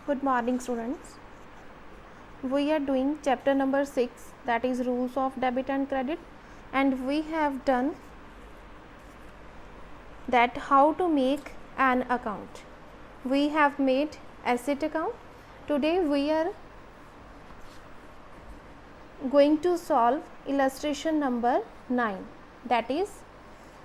Good morning, students. We are doing chapter number 6, that is rules of debit and credit, and we have done that how to make an account. We have made asset account. Today we are going to solve illustration number 9, that is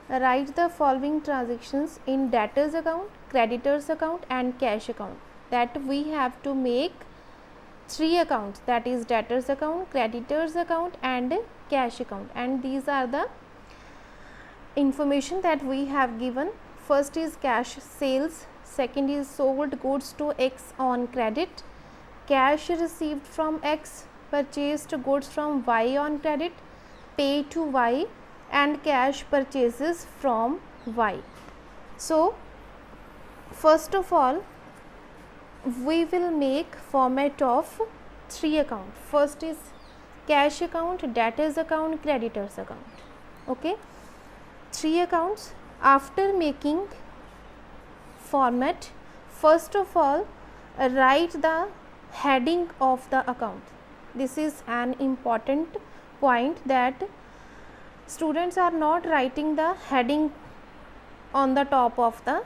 write the following transactions in debtors account, creditors account and cash account. That we have to make 3 accounts, that is debtors account, creditors account and cash account, and these are the information that we have given. First is cash sales, second is sold goods to X on credit, cash received from X, purchased goods from Y on credit, pay to Y and cash purchases from Y. So first of all we will make format of 3 account. First is cash account, debtors account, creditors account. Okay, 3 accounts. After making format, first of all write the heading of the account. This is an important point, that students are not writing the heading on the top of the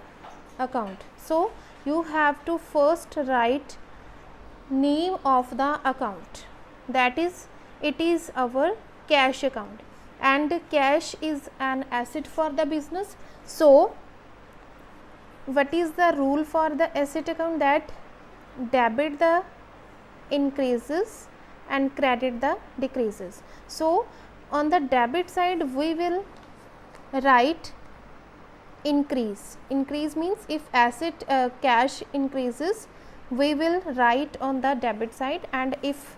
account. So you have to first write name of the account, that is it is our cash account, and cash is an asset for the business. So what is the rule for the asset account? That debit the increases and credit the decreases. So on the debit side we will write increase. Increase means if asset cash increases we will write on the debit side, and if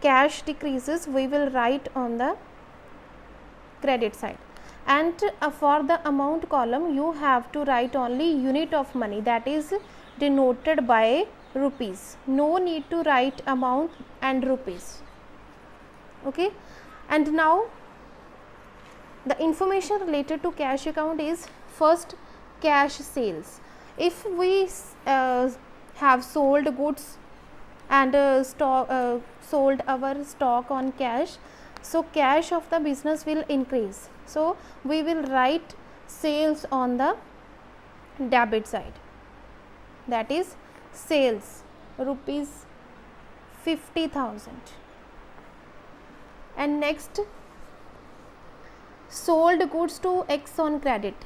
cash decreases we will write on the credit side. And for the amount column you have to write only unit of money, that is denoted by rupees. No need to write amount and rupees. Okay, and now the information related to cash account is first cash sales. If we have sold goods and sold our stock on cash, so cash of the business will increase. So we will write sales on the debit side, that is sales rupees 50,000. And next sold goods to X on credit.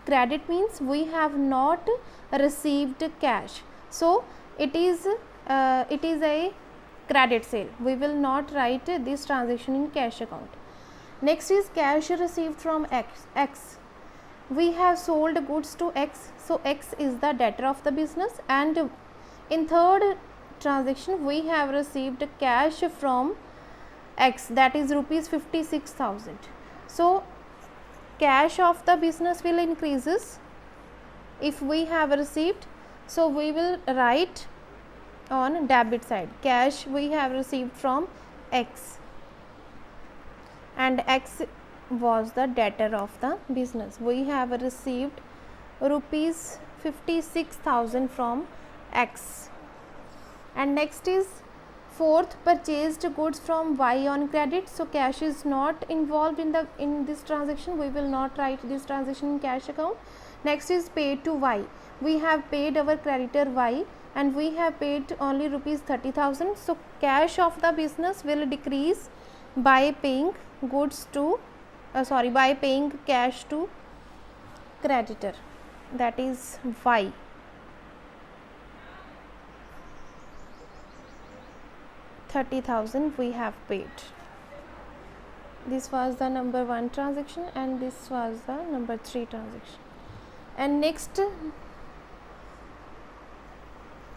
Credit means we have not received cash, so it is a credit sale. We will not write this transaction in cash account. Next is cash received from X. We have sold goods to X, so X is the debtor of the business, and in third transaction we have received cash from X, that is rupees 56,000. So cash of the business will increases if we have received, so we will write on debit side cash we have received from X, and X was the debtor of the business. We have received rupees 56,000 from X. And next is fourth, purchased goods from Y on credit. So cash is not involved in this transaction. We will not write this transaction in cash account. Next is paid to Y. We have paid our creditor Y and we have paid only rupees 30,000. So cash of the business will decrease by paying goods to by paying cash to creditor, that is Y. $30,000 we have paid. This was the number 1 transaction and this was the number 3 transaction. And next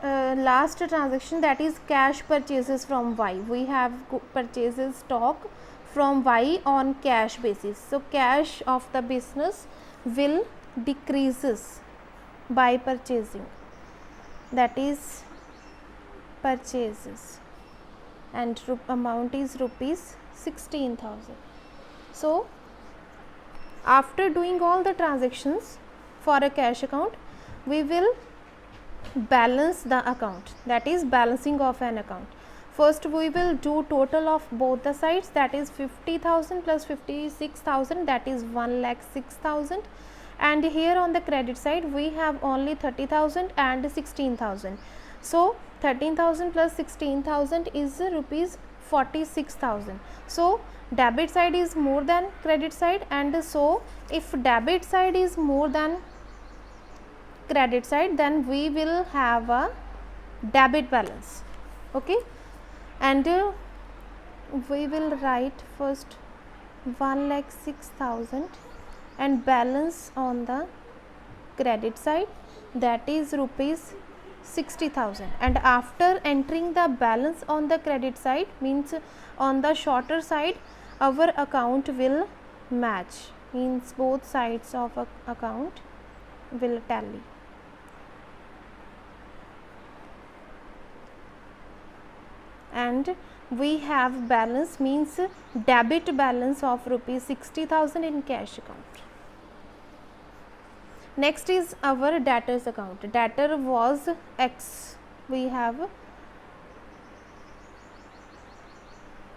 last transaction, that is cash purchases from Y. We have purchases stock from Y on cash basis. So cash of the business will decreases by purchasing, that is purchases, and amount is rupees 16,000. So after doing all the transactions for a cash account, we will balance the account, that is balancing of an account. First we will do total of both the sides, that is 50,000 plus 56,000, that is 1,06,000, and here on the credit side we have only 30,000 and 16,000. So 13,000 plus 16,000 is rupees 46,000. So debit side is more than credit side, and so if debit side is more than credit side, then we will have a debit balance. Okay, and we will write first 1,06,000 and balance on the credit side, that is rupees 60,000, and after entering the balance on the credit side, means on the shorter side our account will match, means both sides of a account will tally. And we have balance, means debit balance of rupees 60,000 in cash account. Next is our debtors account. Debtor was X. We have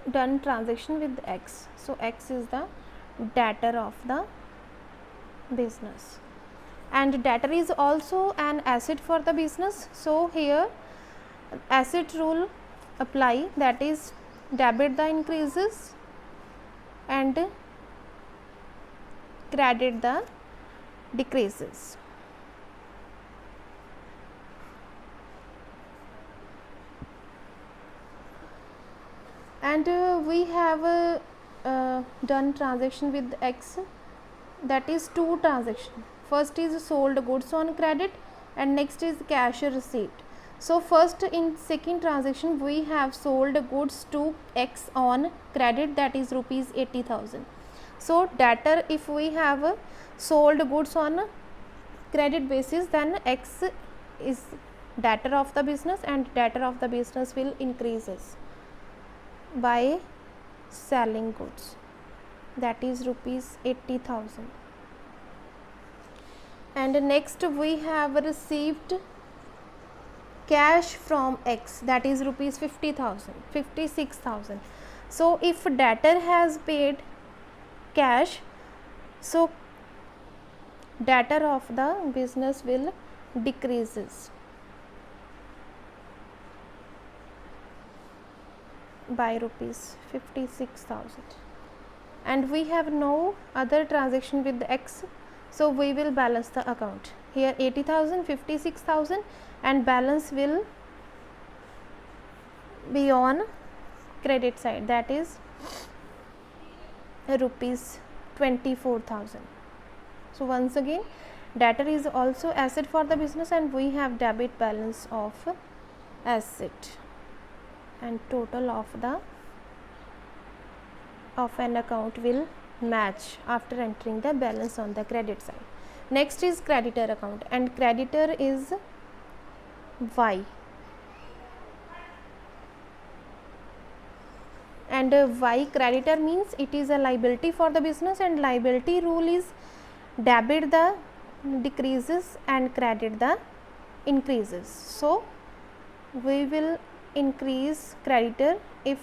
done transaction with X. So X is the debtor of the business, and debtor is also an asset for the business. So here asset rule apply, that is debit the increases and credit the decreases. And we have done transaction with X, that is two transaction. First is sold goods on credit and next is cash receipt. So first in second transaction we have sold goods to X on credit, that is rupees 80,000. So debtor, if we have sold goods on credit basis, then X is debtor of the business, and debtor of the business will increases by selling goods, that is rupees 80,000. And next we have received cash from X, that is rupees 56,000. So if debtor has paid cash, so debtor of the business will decreases by rupees 56,000. And we have no other transaction with X, so we will balance the account. Here 80,000, 56,000, and balance will be on credit side, that is rupees 24,000. So once again debtor is also asset for the business, and we have debit balance of asset, and total of an account will match after entering the balance on the credit side. Next is creditor account, and creditor is Y, and Y creditor means it is a liability for the business, and liability rule is debit the decreases and credit the increases. So we will increase creditor if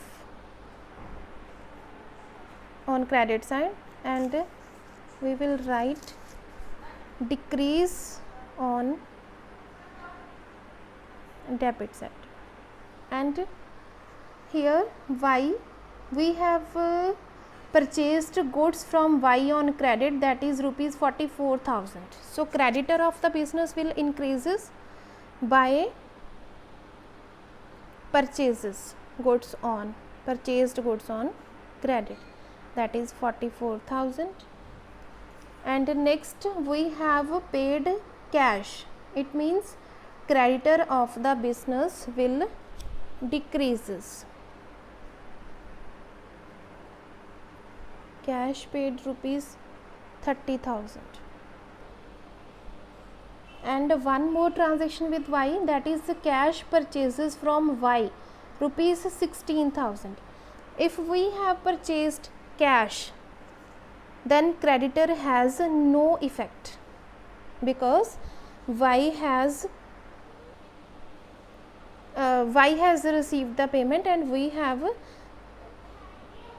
on credit side, and we will write decrease on debit side. And here Y, we have purchased goods from Y on credit, that is rupees 44,000. So creditor of the business will increases by purchased goods on credit, that is 44,000. And next we have paid cash, it means creditor of the business will decreases, cash paid rupees 30,000. And one more transaction with Y, that is the cash purchases from Y, rupees 16,000. If we have purchased cash, then creditor has no effect, because Y has Y has received the payment and we have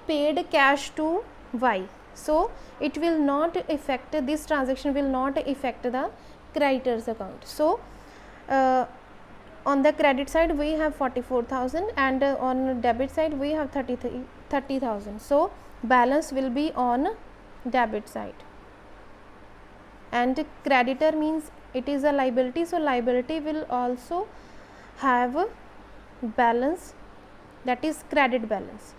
paid cash to Y. So it will not affect, this transaction will not affect the creditor's account. So on the credit side we have 44,000 and on debit side we have 30,000. So balance will be on debit side. And creditor means it is a liability, so liability will also have a balance, that is credit balance.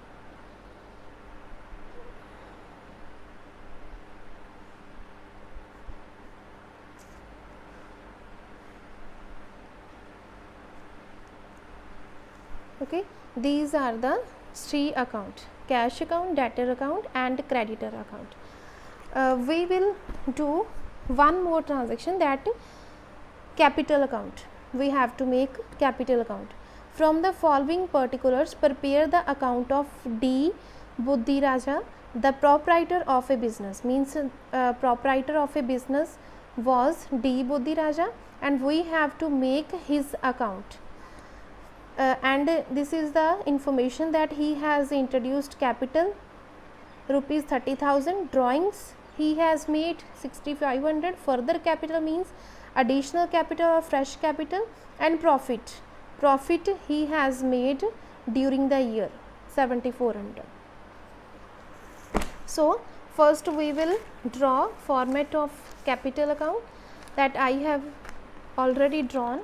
Okay, these are the three accounts: cash account, debtor account and creditor account. We will do one more transaction, that capital account. We have to make capital account. From the following particulars, prepare the account of D. Buddhi Raja, the proprietor of a business. Means proprietor of a business was D. Buddhi Raja and we have to make his account. And this is the information that he has introduced capital rupees 30,000, drawings he has made 6,500, further capital means additional capital or fresh capital, and profit he has made during the year 7,400. So first we will draw format of capital account, that I have already drawn.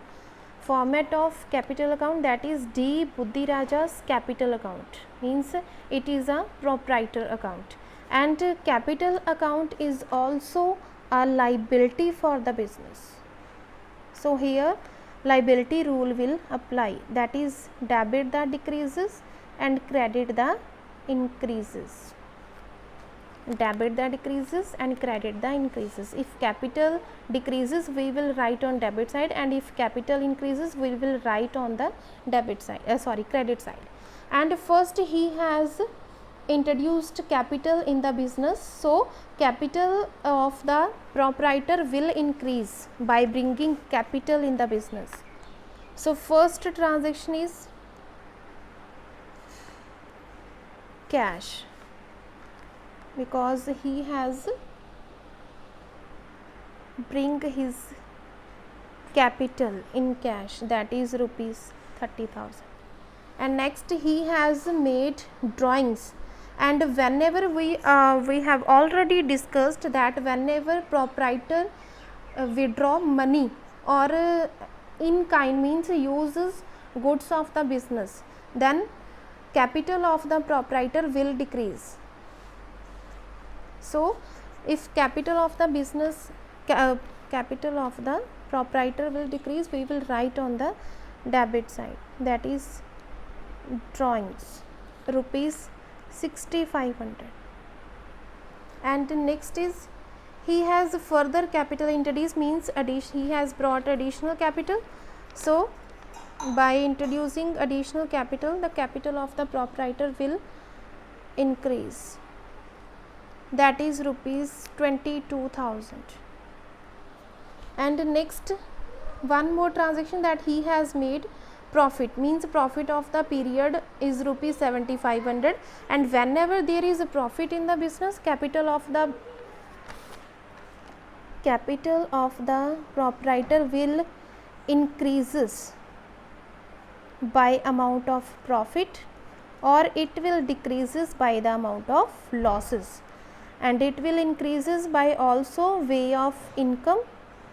Format of capital account, that is D. Buddhi Raja's capital account, means it is a proprietor account, and capital account is also a liability for the business. So here liability rule will apply, that is debit the decreases and credit the increases. Debit the decreases and credit the increases. If capital decreases we will write on debit side, and if capital increases we will write on the debit side, credit side. And first he has introduced capital in the business, so capital of the proprietor will increase by bringing capital in the business. So first transaction is cash, because he has bring his capital in cash, that is rupees 30,000. And next he has made drawings, and whenever we have already discussed that whenever proprietor withdraw money or in kind, means uses goods of the business, then capital of the proprietor will decrease. So if capital of the business, capital of the proprietor will decrease, we will write on the debit side, that is drawings rupees 6,500. And next is he has further capital introduced, means he has brought additional capital. So by introducing additional capital, the capital of the proprietor will increase, that is rupees 22,000. And next one more transaction, that he has made profit, means profit of the period is rupees 7,500, and whenever there is a profit in the business, capital of the proprietor will increases by amount of profit, or it will decreases by the amount of losses, and it will increases by also way of income.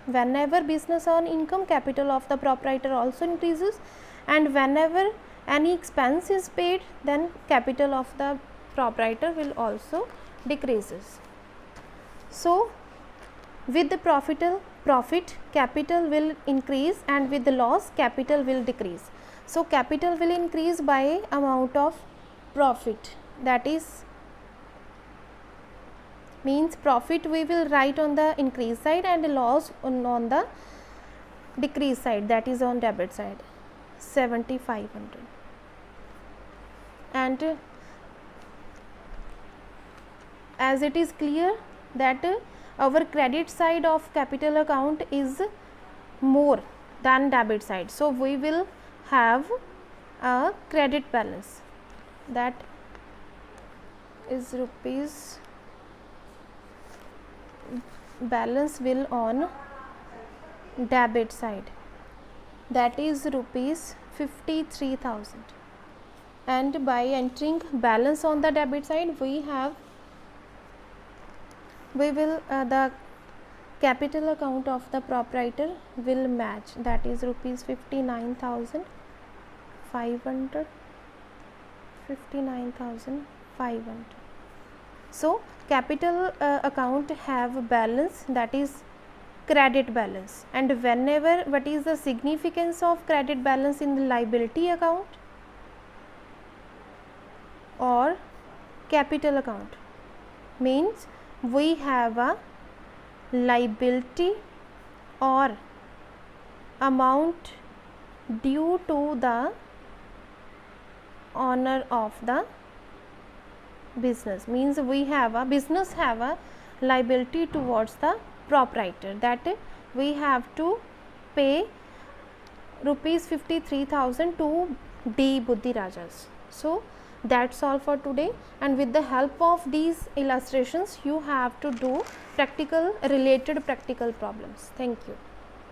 Whenever business earn income, capital of the proprietor also increases, and whenever any expense is paid, then capital of the proprietor will also decreases. So with the profit capital will increase, and with the loss capital will decrease. So capital will increase by amount of profit, that is means profit we will write on the increase side and loss on the decrease side, that is on debit side 7,500. And as it is clear that our credit side of capital account is more than debit side, so we will have a credit balance, that is rupees balance will on debit side, that is rupees 53,000, and by entering balance on the debit side we will the capital account of the proprietor will match, that is rupees 59,500. So capital account have balance, that is credit balance, and whenever, what is the significance of credit balance in the liability account or capital account? Means we have a liability or amount due to the owner of the business, means we have a business have a liability towards the proprietor, that we have to pay rupees 53,000 to D Buddhi Rajas. So that's all for today, and with the help of these illustrations you have to do practical related practical problems. Thank you.